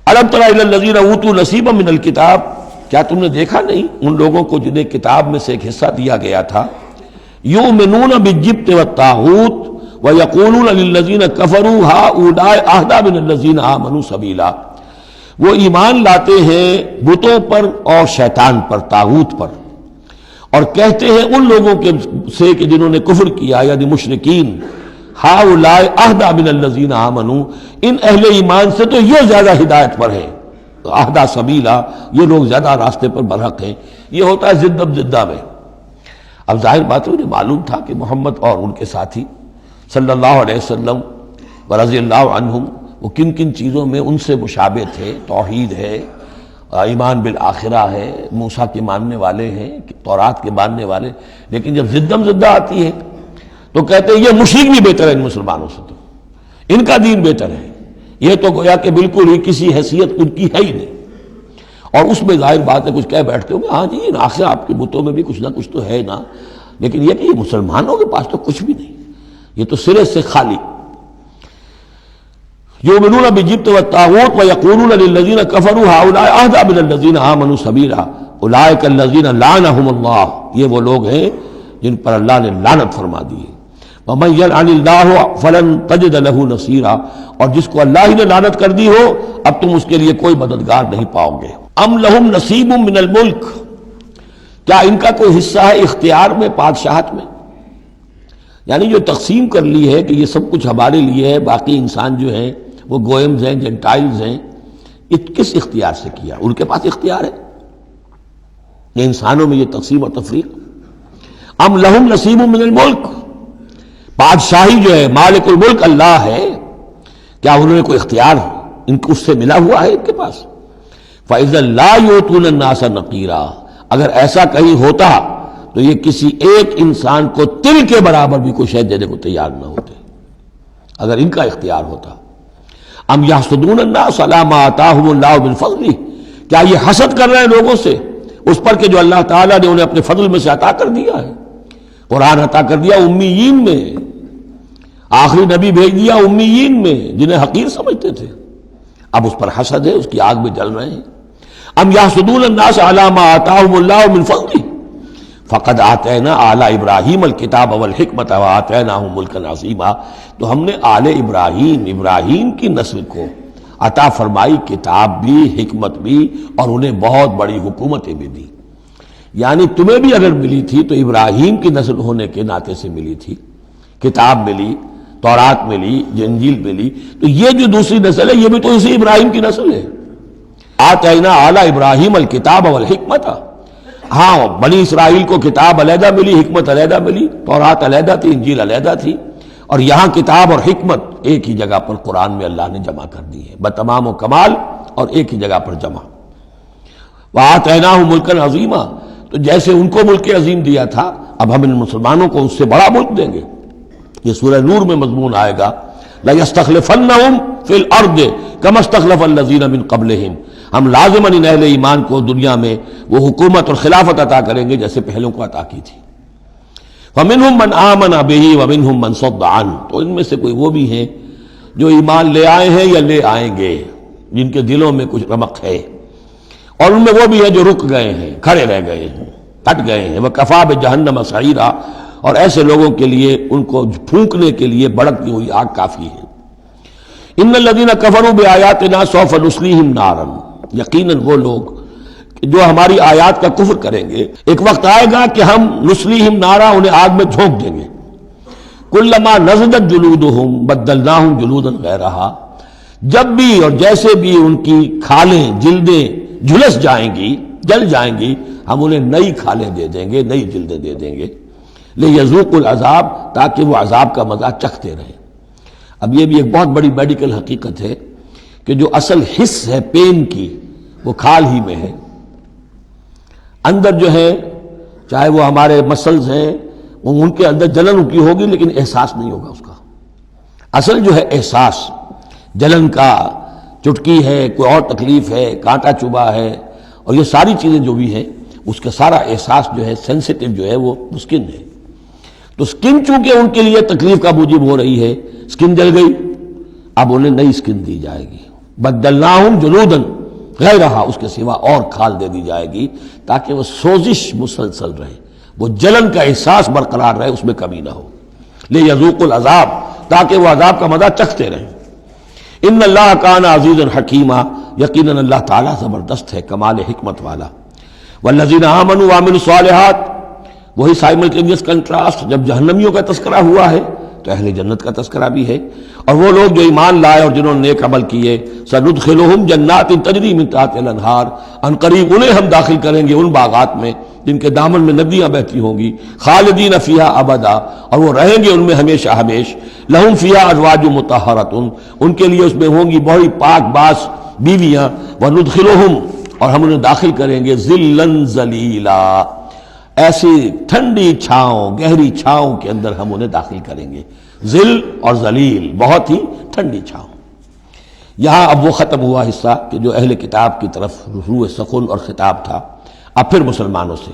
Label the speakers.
Speaker 1: الم تر الی الذین اوتوا نصیبا من الکتاب، کیا تم نے دیکھا نہیں ان لوگوں کو جنہیں کتاب میں سے ایک حصہ دیا گیا تھا، یؤمنون بالجبت والطاغوت ویقولون للذین کفروا ہؤلاء اہدی من الذین آمنوا سبیلا، وہ ایمان لاتے ہیں بتوں پر اور شیطان پر، طاغوت پر، اور کہتے ہیں ان لوگوں کے سے کہ جنہوں نے کفر کیا یعنی مشرکین، ہؤلاء اہدی من الذین آمنوا، ان اہل ایمان سے تو یہ زیادہ ہدایت پر ہیں، اہدی سبیلا، یہ لوگ زیادہ راستے پر برحق ہیں۔ یہ ہوتا ہے ضد ضدہ میں۔ اب ظاہر بات ہے، انہیں معلوم تھا کہ محمد اور ان کے ساتھی صلی اللہ علیہ وسلم ورضی اللہ عنہم وہ کن کن چیزوں میں ان سے مشابہ تھے، توحید ہے، ایمان بالآخرہ ہے، موسیٰ کے ماننے والے ہیں، تورات کے ماننے والے، لیکن جب ضدم ضدہ آتی ہے تو کہتے ہیں یہ مشرک بھی بہتر ہے ان مسلمانوں سے، تو ان کا دین بہتر ہے، یہ تو گویا کہ بالکل ہی کسی حیثیت ان کی ہے ہی نہیں۔ اور اس میں ظاہر بات ہے کچھ کہہ بیٹھتے ہوں گے ہاں جی آخر آپ کے بتوں میں بھی کچھ نہ کچھ تو ہے نا، لیکن یہ کہ یہ مسلمانوں کے پاس تو کچھ بھی نہیں، یہ تو سرے سے خالی۔ یؤمنون بالجبت والطاغوت ویقولون للذین کفروا ہؤلاء اہدی من الذین آمنوا سبیلا اولئک الذین لعنہم اللہ، یہ وہ لوگ ہیں جن پر اللہ نے لعنت فرما دی ہے۔ ومن یلعن اللہ فلن تجد له نصیرا، اور جس کو اللہ ہی نے لعنت کر دی ہو اب تم اس کے لیے کوئی مددگار نہیں پاؤ گے۔ ام لہم نصیب من الملک، کیا ان کا کوئی حصہ ہے اختیار میں، بادشاہت میں؟ یعنی جو تقسیم کر لی ہے کہ یہ سب کچھ ہمارے لیے ہے، باقی انسان جو ہیں وہ گوئمز ہیں، جنٹائلز ہیں، یہ کس اختیار سے کیا؟ ان کے پاس اختیار ہے یہ انسانوں میں یہ تقسیم اور تفریق۔ ام لہم نصیب من الملک، بادشاہی جو ہے مالک الملک اللہ ہے، کیا انہوں نے کوئی اختیار ان کو اس سے ملا ہوا ہے ان کے پاس؟ فَإِذَا لَا يُؤْتُونَ النَّاسَ نَقِيرًا، اگر ایسا کہیں ہوتا تو یہ کسی ایک انسان کو تل کے برابر بھی کوئی شے دینے کو تیار نہ ہوتے اگر ان کا اختیار ہوتا۔ ام یحسدون الناس علی ما آتاہم اللہ من فضلہ، کیا یہ حسد کر رہے ہیں لوگوں سے اس پر کہ جو اللہ تعالیٰ نے انہیں اپنے فضل میں سے عطا کر دیا ہے؟ قرآن عطا کر دیا امیین میں، آخری نبی بھیج دیا امیین میں جنہیں حقیر سمجھتے تھے، اب اس پر حسد ہے، اس کی آگ میں جل رہے ہیں۔ ام یحسدون الناس علی ما آتاہم اللہ من فضلہ فقد آتینا آل ابراہیم الکتاب والحکمت وآتیناہم ملکا عظیما، تو ہم نے آل ابراہیم کی نسل کو عطا فرمائی کتاب بھی، حکمت بھی، اور انہیں بہت بڑی حکومتیں بھی دی۔ یعنی تمہیں بھی اگر ملی تھی تو ابراہیم کی نسل ہونے کے ناطے سے ملی تھی، کتاب ملی، تورات ملی، انجیل ملی، تو یہ جو دوسری نسل ہے یہ بھی تو اسی ابراہیم کی نسل ہے۔ آتینا آل ابراہیم الکتاب والحکمت، ہاں بنی اسرائیل کو کتاب علیحدہ ملی، حکمت علیحدہ ملی، تورات علیحدہ تھی، انجیل علیحدہ تھی، اور یہاں کتاب اور حکمت ایک ہی جگہ پر قرآن میں اللہ نے جمع کر دی ہے بتمام و کمال، اور ایک ہی جگہ پر جمع۔ وآتیناہم ملکا عظیما، تو جیسے ان کو ملک عظیم دیا تھا اب ہم ان مسلمانوں کو اس سے بڑا ملک دیں گے۔ یہ سورہ نور میں مضمون آئے گا لَيَسْتَخْلِفَنَّهُمْ فِي الْأَرْضِ كَمَا اسْتَخْلَفَ الَّذِينَ مِن قَبْلِهِمْ، ہم لازماً ان اہل ایمان کو دنیا میں وہ حکومت اور خلافت عطا کریں گے جیسے پہلوں کو عطا کی تھی۔ فَمِنْهُمْ مَنْ آمَنَ بِهِ وَمِنْهُمْ مَنْ صَدَّ عَنْهُ، تو ان میں سے کوئی وہ بھی ہیں جو ایمان لے آئے ہیں یا لے آئیں گے، جن کے دلوں میں کچھ رمق ہے، اور ان میں وہ بھی ہیں جو رک گئے ہیں، کھڑے رہ گئے ہیں، ہٹ گئے ہیں۔ وَكَفَىٰ بِجَهَنَّمَ سَعِيرًا، اور ایسے لوگوں کے لیے ان کو پھونکنے کے لیے بڑکتی ہوئی آگ کافی ہے۔ ان الذین کفروا بآیاتنا سوف نصلیہم نارا، یقیناً وہ لوگ جو ہماری آیات کا کفر کریں گے ایک وقت آئے گا کہ ہم نصلیہم نارا، انہیں آگ میں جھونک دیں گے۔ کلما نضجت جلودہم بدلناہم جلودا غیرہا، جب بھی اور جیسے بھی ان کی کھالیں جلدیں جھلس جائیں گی، جل جائیں گی، ہم انہیں نئی کھالیں دے دیں گے، نئی جلدیں دے دیں گے، لِيَذُوقُوا الْعَذَابَ، تاکہ وہ عذاب کا مزہ چکھتے رہیں۔ اب یہ بھی ایک بہت بڑی میڈیکل حقیقت ہے کہ جو اصل حس ہے پین کی وہ کھال ہی میں ہے، اندر جو ہے چاہے وہ ہمارے مسلز ہیں ان کے اندر جلن کی ہوگی لیکن احساس نہیں ہوگا اس کا۔ اصل جو ہے احساس جلن کا، چٹکی ہے، کوئی اور تکلیف ہے، کانٹا چبھا ہے، اور یہ ساری چیزیں جو بھی ہیں اس کا سارا احساس جو ہے سینسیٹیو جو ہے وہ سکن ہے۔ تو سکن چونکہ ان کے لیے تکلیف کا موجب ہو رہی ہے، سکن جل گئی، اب انہیں نئی سکن دی جائے گی، بدلناہم جلودا غیرہا، اس کے سوا اور کھال دے دی جائے گی تاکہ وہ سوزش مسلسل رہے، وہ جلن کا احساس برقرار رہے، اس میں کمی نہ ہو، لیذوقوا العذاب، تاکہ وہ عذاب کا مزہ چکھتے رہیں۔ ان اللہ کان عزیزا حکیما، یقیناً اللہ تعالیٰ زبردست ہے، کمال حکمت والا۔ والذین آمنوا وعملوا الصالحات، وہی سائملٹینیس کنٹراسٹ، جب جہنمیوں کا تذکرہ ہوا ہے تو اہل جنت کا تذکرہ بھی ہے، اور وہ لوگ جو ایمان لائے اور جنہوں نے نیک عمل کیے، سندخلہم جنات تجری من تحتہا الانہار، ان قریب انہیں ہم داخل کریں گے ان باغات میں جن کے دامن میں ندیاں بہتی ہوں گی، خالدین فیہا ابدا، اور وہ رہیں گے ان میں ہمیشہ ہمیش، لہم فیہا ازواج مطہرۃ، ان کے لیے اس میں ہوں گی بڑی پاک باز بیویاں، وندخلہم، اور ہم انہیں داخل کریں گے ظلا ذلیلا، ایسی ٹھنڈی چھاؤں، گہری چھاؤں کے اندر ہم انہیں داخل کریں گے، ذل اور ذلیل، بہت ہی ٹھنڈی چھاؤں۔ یہاں اب وہ ختم ہوا حصہ کہ جو اہل کتاب کی طرف روح سخن اور خطاب تھا، اب پھر مسلمانوں سے